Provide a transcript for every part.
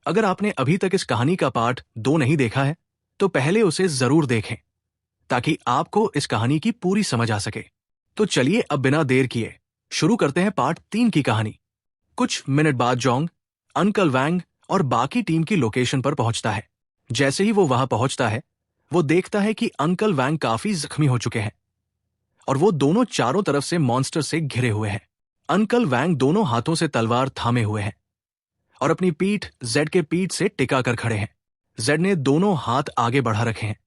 अगर आपने अभी तक इस कहानी का पार्ट 2 नहीं देखा है तो पहले उसे जरूर देखें ताकि आपको इस कहानी की पूरी समझ आ सके। तो चलिए अब बिना देर किए शुरू करते हैं पार्ट 3 की कहानी। कुछ मिनट बाद जोंग अंकल वैंग और बाकी टीम की लोकेशन पर पहुंचता है। जैसे ही वो वहां पहुंचता है वो देखता है कि अंकल वैंग काफी जख्मी हो चुके हैं और वो दोनों चारों तरफ से मॉन्स्टर से घिरे हुए हैं। अंकल वैंग दोनों हाथों से तलवार थामे हुए हैं और अपनी पीठ जेड के पीठ से टिका कर खड़े हैं। जेड ने दोनों हाथ आगे बढ़ा रखे हैं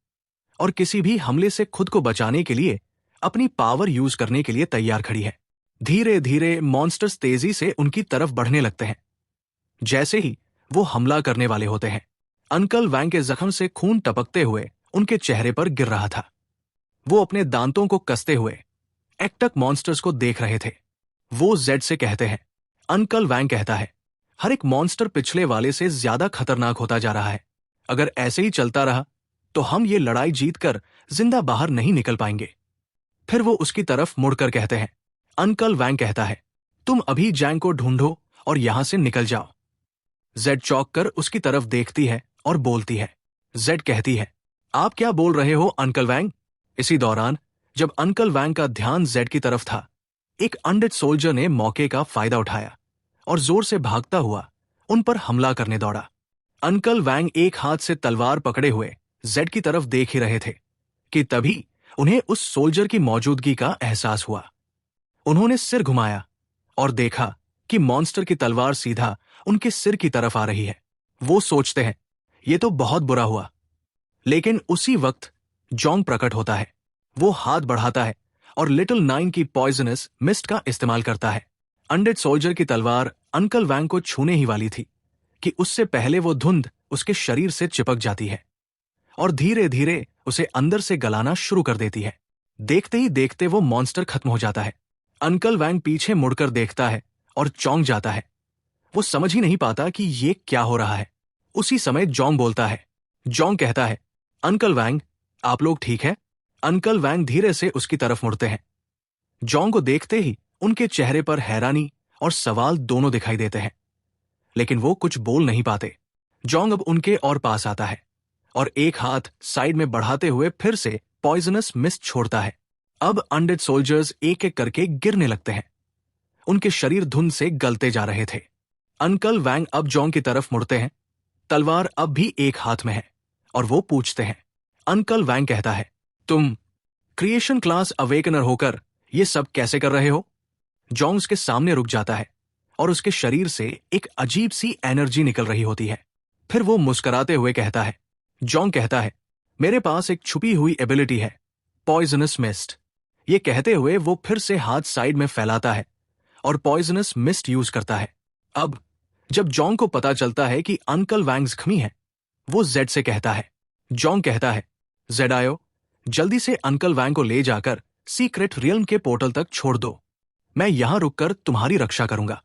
और किसी भी हमले से खुद को बचाने के लिए अपनी पावर यूज करने के लिए तैयार खड़ी है। धीरे धीरे मॉन्स्टर्स तेजी से उनकी तरफ बढ़ने लगते हैं। जैसे ही वो हमला करने वाले होते हैं अंकल वैंग के जख्म से खून टपकते हुए उनके चेहरे पर गिर रहा था। वो अपने दांतों को कसते हुए एक्टक मॉन्स्टर्स को देख रहे थे। वो जेड से कहते हैं, अंकल वैंग कहता है, हर एक मॉन्स्टर पिछले वाले से ज्यादा खतरनाक होता जा रहा है। अगर ऐसे ही चलता रहा तो हम ये लड़ाई जीतकर जिंदा बाहर नहीं निकल पाएंगे। फिर वो उसकी तरफ मुड़कर कहते हैं, अंकल वैंग कहता है, तुम अभी जैंग को ढूंढो और यहां से निकल जाओ। जेड चौंक कर उसकी तरफ देखती है और बोलती है। जेड कहती है, आप क्या बोल रहे हो अंकल वैंग? इसी दौरान जब अंकल वैंग का ध्यान जेड की तरफ था एक अनडेड सोल्जर ने मौके का फायदा उठाया और जोर से भागता हुआ उन पर हमला करने दौड़ा। अंकल वैंग एक हाथ से तलवार पकड़े हुए जेड की तरफ देख ही रहे थे कि तभी उन्हें उस सोल्जर की मौजूदगी का एहसास हुआ। उन्होंने सिर घुमाया और देखा कि मॉन्स्टर की तलवार सीधा उनके सिर की तरफ आ रही है। वो सोचते हैं, ये तो बहुत बुरा हुआ। लेकिन उसी वक्त जोंग प्रकट होता है। वो हाथ बढ़ाता है और लिटिल नाइन की पॉइजनस मिस्ट का इस्तेमाल करता है। अनडेड सोल्जर की तलवार अंकल वैंग को छूने ही वाली थी कि उससे पहले वो धुंध उसके शरीर से चिपक जाती है और धीरे धीरे उसे अंदर से गलाना शुरू कर देती है। देखते ही देखते वो मॉन्स्टर खत्म हो जाता है। अंकल वैंग पीछे मुड़कर देखता है और चौंक जाता है। वो समझ ही नहीं पाता कि ये क्या हो रहा है। उसी समय जोंग बोलता है। जोंग कहता है, अंकल वैंग, आप लोग ठीक है? अंकल वैंग धीरे से उसकी तरफ मुड़ते हैं। जोंग को देखते ही उनके चेहरे पर हैरानी और सवाल दोनों दिखाई देते हैं, लेकिन वो कुछ बोल नहीं पाते। जोंग अब उनके और पास आता है और एक हाथ साइड में बढ़ाते हुए फिर से पॉइजनस मिस्ट छोड़ता है। अब अनडेड सोल्जर्स एक एक करके गिरने लगते हैं। उनके शरीर धुंध से गलते जा रहे थे। अंकल वैंग अब जोंग की तरफ मुड़ते हैं। तलवार अब भी एक हाथ में है और वो पूछते हैं। अंकल वैंग कहता है, तुम क्रिएशन क्लास अवेकनर होकर ये सब कैसे कर रहे हो? जोंग उसके सामने रुक जाता है और उसके शरीर से एक अजीब सी एनर्जी निकल रही होती है। फिर वो मुस्कुराते हुए कहता है। जोंग कहता है, मेरे पास एक छुपी हुई एबिलिटी है, पॉइजनस मिस्ट। ये कहते हुए वो फिर से हाथ साइड में फैलाता है और पॉइजनस मिस्ट यूज करता है। अब जब जोंग को पता चलता है कि अंकल वैंग जख्मी है, वो जेड से कहता है। जोंग कहता है, जेड आयो, जल्दी से अंकल वैंग को ले जाकर सीक्रेट रियल्म के पोर्टल तक छोड़ दो। मैं यहां रुककर तुम्हारी रक्षा करूंगा।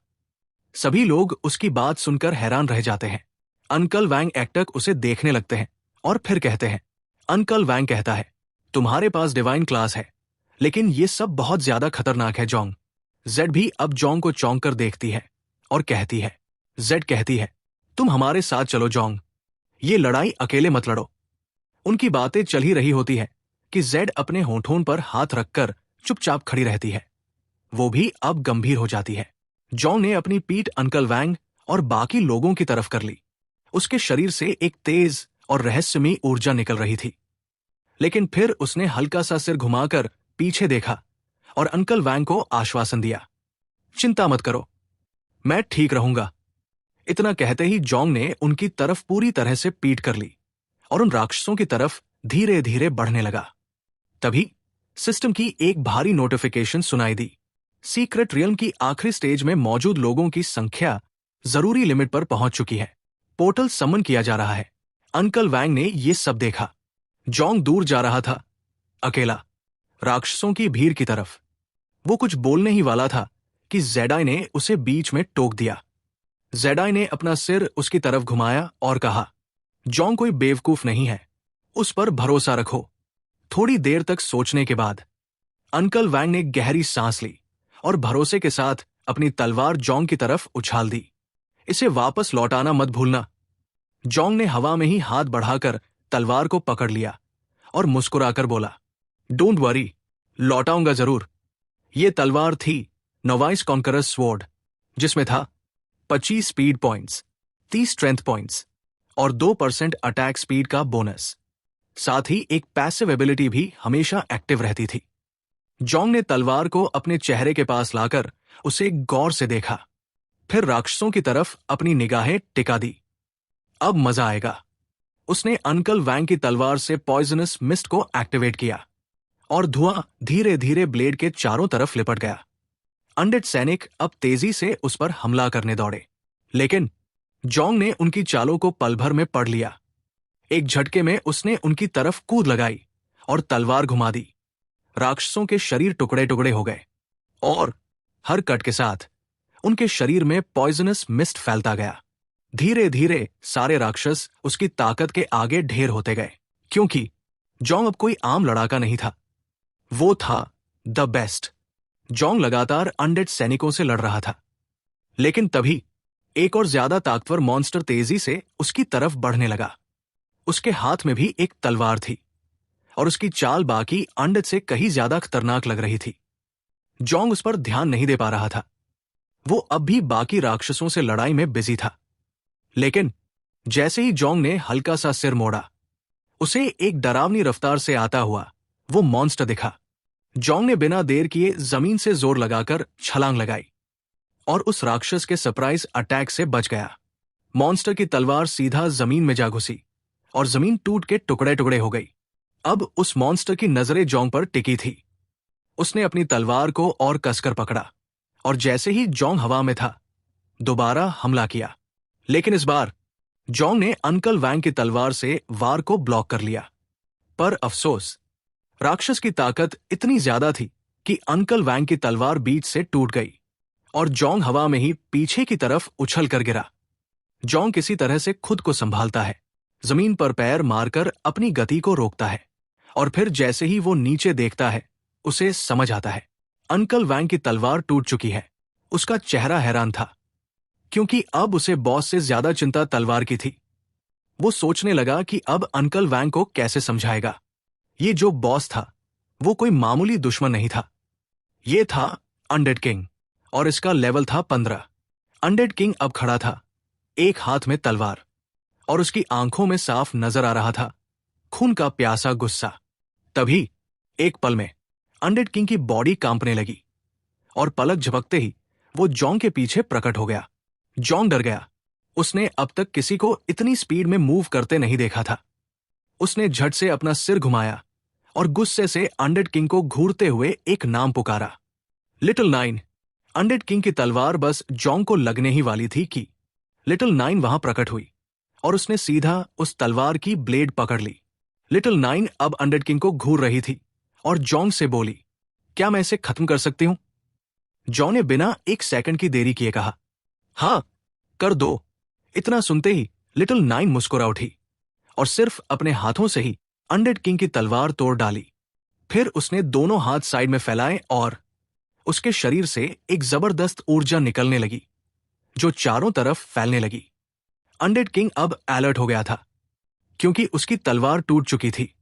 सभी लोग उसकी बात सुनकर हैरान रह जाते हैं। अंकल वैंग एक्टक उसे देखने लगते हैं और फिर कहते हैं। अंकल वैंग कहता है, तुम्हारे पास डिवाइन क्लास है, लेकिन ये सब बहुत ज्यादा खतरनाक है जोंग। जेड भी अब जोंग को चौंक कर देखती है और कहती है। जेड कहती है, तुम हमारे साथ चलो जोंग, ये लड़ाई अकेले मत लड़ो। उनकी बातें चल ही रही होती है कि जेड अपने होठों पर हाथ रखकर चुपचाप खड़ी रहती है। वो भी अब गंभीर हो जाती है। जोंग ने अपनी पीठ अंकल वैंग और बाकी लोगों की तरफ कर ली। उसके शरीर से एक तेज और रहस्यमयी ऊर्जा निकल रही थी। लेकिन फिर उसने हल्का सा सिर घुमाकर पीछे देखा और अंकल वैंग को आश्वासन दिया, चिंता मत करो, मैं ठीक रहूंगा। इतना कहते ही जोंग ने उनकी तरफ पूरी तरह से पीठ कर ली और उन राक्षसों की तरफ धीरे धीरे बढ़ने लगा। तभी सिस्टम की एक भारी नोटिफिकेशन सुनाई दी। सीक्रेट रियल्म की आखिरी स्टेज में मौजूद लोगों की संख्या जरूरी लिमिट पर पहुंच चुकी है। पोर्टल समन किया जा रहा है। अंकल वैंग ने ये सब देखा। जोंग दूर जा रहा था, अकेला, राक्षसों की भीड़ की तरफ। वो कुछ बोलने ही वाला था कि जेडाई ने उसे बीच में टोक दिया। जेडाई ने अपना सिर उसकी तरफ घुमाया और कहा, जोंग कोई बेवकूफ नहीं है, उस पर भरोसा रखो। थोड़ी देर तक सोचने के बाद अंकल वैंग ने गहरी सांस ली और भरोसे के साथ अपनी तलवार जोंग की तरफ उछाल दी। इसे वापस लौटाना मत भूलना, जोंग ने हवा में ही हाथ बढ़ाकर तलवार को पकड़ लिया और मुस्कुराकर बोला, डोंट वरी, लौटाऊंगा जरूर। ये तलवार थी नोवाइस कॉन्करर्स स्वॉर्ड, जिसमें था 25 स्पीड पॉइंट्स, 30 स्ट्रेंथ पॉइंट्स और 2% अटैक स्पीड का बोनस। साथ ही एक पैसिव एबिलिटी भी हमेशा एक्टिव रहती थी। जोंग ने तलवार को अपने चेहरे के पास लाकर उसे गौर से देखा, फिर राक्षसों की तरफ अपनी निगाहें टिका दी। अब मजा आएगा। उसने अंकल वैंग की तलवार से पॉइजनस मिस्ट को एक्टिवेट किया और धुआं धीरे धीरे ब्लेड के चारों तरफ लिपट गया। अनडेड सैनिक अब तेजी से उस पर हमला करने दौड़े, लेकिन जोंग ने उनकी चालों को पल भर में पढ़ लिया। एक झटके में उसने उनकी तरफ कूद लगाई और तलवार घुमा दी। राक्षसों के शरीर टुकड़े टुकड़े हो गए और हर कट के साथ उनके शरीर में पॉइजनस मिस्ट फैलता गया। धीरे धीरे सारे राक्षस उसकी ताकत के आगे ढेर होते गए, क्योंकि जोंग अब कोई आम लड़ाका नहीं था, वो था द बेस्ट। जोंग लगातार अनडेड सैनिकों से लड़ रहा था, लेकिन तभी एक और ज्यादा ताकतवर मॉन्स्टर तेजी से उसकी तरफ बढ़ने लगा। उसके हाथ में भी एक तलवार थी और उसकी चाल बाकी अनडेड से कहीं ज्यादा खतरनाक लग रही थी। जोंग उस पर ध्यान नहीं दे पा रहा था, वो अब भी बाकी राक्षसों से लड़ाई में बिजी था। लेकिन जैसे ही जोंग ने हल्का सा सिर मोड़ा, उसे एक डरावनी रफ्तार से आता हुआ वो मॉन्स्टर दिखा। जोंग ने बिना देर किए जमीन से जोर लगाकर छलांग लगाई और उस राक्षस के सरप्राइज अटैक से बच गया। मॉन्स्टर की तलवार सीधा जमीन में जा घुसी और जमीन टूट के टुकड़े टुकड़े हो गई। अब उस मॉन्स्टर की नजरें जोंग पर टिकी थी। उसने अपनी तलवार को और कसकर पकड़ा और जैसे ही जोंग हवा में था, दोबारा हमला किया। लेकिन इस बार जोंग ने अंकल वैंग की तलवार से वार को ब्लॉक कर लिया। पर अफसोस, राक्षस की ताकत इतनी ज्यादा थी कि अंकल वैंग की तलवार बीच से टूट गई और जोंग हवा में ही पीछे की तरफ उछल कर गिरा। जोंग किसी तरह से खुद को संभालता है, जमीन पर पैर मारकर अपनी गति को रोकता है और फिर जैसे ही वो नीचे देखता है, उसे समझ आता है अंकल वैंग की तलवार टूट चुकी है। उसका चेहरा हैरान था, क्योंकि अब उसे बॉस से ज्यादा चिंता तलवार की थी। वो सोचने लगा कि अब अंकल वैंग को कैसे समझाएगा। ये जो बॉस था, वो कोई मामूली दुश्मन नहीं था। ये था अनडेड किंग और इसका लेवल था 15। अनडेड किंग अब खड़ा था, एक हाथ में तलवार, और उसकी आंखों में साफ नजर आ रहा था खून का प्यासा गुस्सा। तभी एक पल में अनडेड किंग की बॉडी कांपने लगी और पलक झपकते ही वो जोंग के पीछे प्रकट हो गया। जोंग डर गया। उसने अब तक किसी को इतनी स्पीड में मूव करते नहीं देखा था। उसने झट से अपना सिर घुमाया और गुस्से से अनडेड किंग को घूरते हुए एक नाम पुकारा, लिटिल नाइन। अनडेड किंग की तलवार बस जोंग को लगने ही वाली थी कि लिटिल नाइन वहां प्रकट हुई और उसने सीधा उस तलवार की ब्लेड पकड़ ली। लिटिल नाइन अब अनडेड किंग को घूर रही थी और जोंग से बोली, क्या मैं इसे खत्म कर सकती हूं? जोंग ने बिना एक सेकंड की देरी किए कहा, हाँ, कर दो। इतना सुनते ही लिटिल नाइन मुस्कुरा उठी और सिर्फ अपने हाथों से ही अनडेड किंग की तलवार तोड़ डाली। फिर उसने दोनों हाथ साइड में फैलाए और उसके शरीर से एक जबरदस्त ऊर्जा निकलने लगी, जो चारों तरफ फैलने लगी। अनडेड किंग अब अलर्ट हो गया था, क्योंकि उसकी तलवार टूट चुकी थी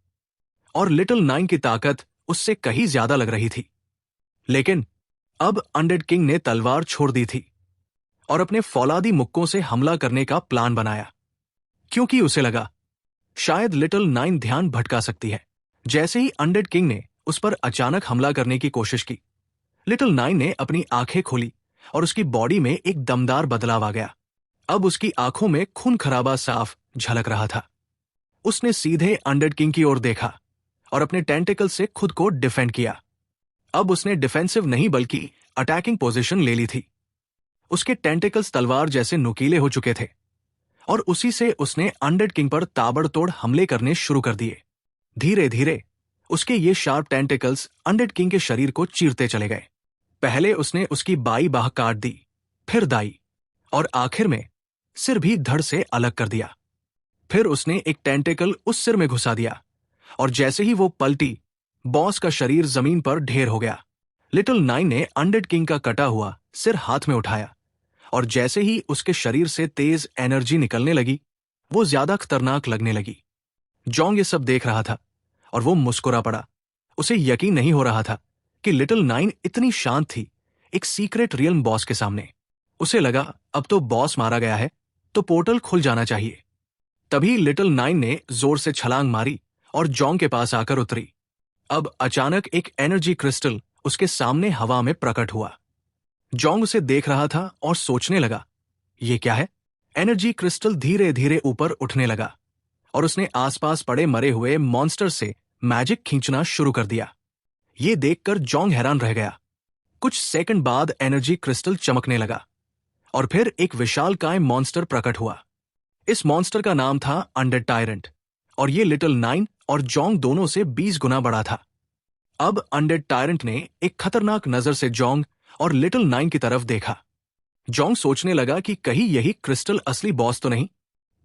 और लिटिल नाइन की ताकत उससे कहीं ज्यादा लग रही थी। लेकिन अब अनडेड किंग ने तलवार छोड़ दी थी और अपने फौलादी मुक्कों से हमला करने का प्लान बनाया, क्योंकि उसे लगा शायद लिटिल नाइन ध्यान भटका सकती है। जैसे ही अनडेड किंग ने उस पर अचानक हमला करने की कोशिश की, लिटिल नाइन ने अपनी आंखें खोली और उसकी बॉडी में एक दमदार बदलाव आ गया। अब उसकी आंखों में खून खराबा साफ झलक रहा था। उसने सीधे अनडेड किंग की ओर देखा और अपने टेंटिकल से खुद को डिफेंड किया। अब उसने डिफेंसिव नहीं बल्कि अटैकिंग पोजीशन ले ली थी। उसके टेंटिकल्स तलवार जैसे नुकीले हो चुके थे और उसी से उसने अनडेड किंग पर ताबड़तोड़ हमले करने शुरू कर दिए। धीरे धीरे उसके ये शार्प टेंटिकल्स अनडेड किंग के शरीर को चीरते चले गए। पहले उसने उसकी बाई बाह काट दी, फिर दाई और आखिर में सिर भी धड़ से अलग कर दिया। फिर उसने एक टेंटिकल उस सिर में घुसा दिया और जैसे ही वो पलटी, बॉस का शरीर जमीन पर ढेर हो गया। लिटिल नाइन ने अनडेड किंग का कटा हुआ सिर हाथ में उठाया और जैसे ही उसके शरीर से तेज एनर्जी निकलने लगी, वो ज्यादा खतरनाक लगने लगी। जॉन्ग ये सब देख रहा था और वो मुस्कुरा पड़ा। उसे यकीन नहीं हो रहा था कि लिटिल नाइन इतनी शांत थी एक सीक्रेट रियल्म बॉस के सामने। उसे लगा अब तो बॉस मारा गया है तो पोर्टल खुल जाना चाहिए। तभी लिटिल नाइन ने जोर से छलांग मारी और जॉन्ग के पास आकर उतरी। अब अचानक एक एनर्जी क्रिस्टल उसके सामने हवा में प्रकट हुआ। जॉन्ग उसे देख रहा था और सोचने लगा, ये क्या है? एनर्जी क्रिस्टल धीरे धीरे ऊपर उठने लगा और उसने आसपास पड़े मरे हुए मॉन्स्टर से मैजिक खींचना शुरू कर दिया। ये देखकर जॉन्ग हैरान रह गया। कुछ सेकंड बाद एनर्जी क्रिस्टल चमकने लगा और फिर एक विशालकाय मॉन्स्टर प्रकट हुआ। इस मॉन्स्टर का नाम था अनडेड टायरेंट और ये लिटिल नाइन और जॉन्ग दोनों से 20 गुना बड़ा था। अब अनडेड टायरेंट ने एक खतरनाक नजर से जॉन्ग और लिटिल नाइन की तरफ देखा। जॉन्ग सोचने लगा कि कहीं यही क्रिस्टल असली बॉस तो नहीं।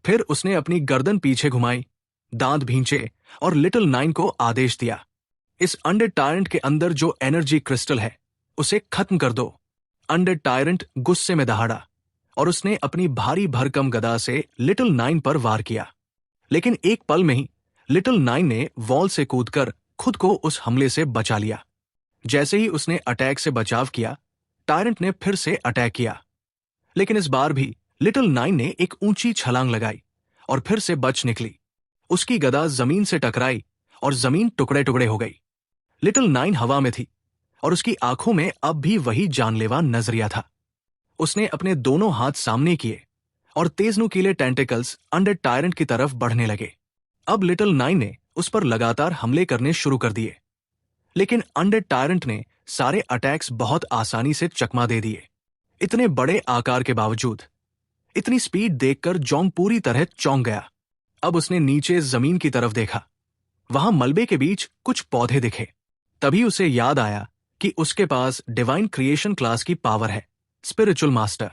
फिर उसने अपनी गर्दन पीछे घुमाई, दांत भींचे और लिटिल नाइन को आदेश दिया, इस अनडेड टायरेंट के अंदर जो एनर्जी क्रिस्टल है उसे खत्म कर दो। अनडेड टायरेंट गुस्से में दहाड़ा और उसने अपनी भारी भरकम गदा से लिटिल नाइन पर वार किया। लेकिन एक पल में ही लिटिल नाइन ने वॉल से कूदकर खुद को उस हमले से बचा लिया। जैसे ही उसने अटैक से बचाव किया, टायरेंट ने फिर से अटैक किया। लेकिन इस बार भी लिटिल नाइन ने एक ऊंची छलांग लगाई और फिर से बच निकली। उसकी गदा जमीन से टकराई और जमीन टुकड़े टुकड़े हो गई। लिटिल नाइन हवा में थी और उसकी आंखों में अब भी वही जानलेवा नजरिया था। उसने अपने दोनों हाथ सामने किए और तेज नुकीले टेंटिकल्स अनडेड टायरेंट की तरफ बढ़ने लगे। अब लिटिल नाइन ने उस पर लगातार हमले करने शुरू कर दिए, लेकिन अनडेड टायरेंट ने सारे अटैक्स बहुत आसानी से चकमा दे दिए। इतने बड़े आकार के बावजूद इतनी स्पीड देखकर जॉन्ग पूरी तरह चौंक गया। अब उसने नीचे जमीन की तरफ देखा। वहां मलबे के बीच कुछ पौधे दिखे। तभी उसे याद आया कि उसके पास डिवाइन क्रिएशन क्लास की पावर है, स्पिरिचुअल मास्टर।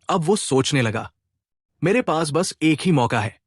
अब वो सोचने लगा, मेरे पास बस एक ही मौका है,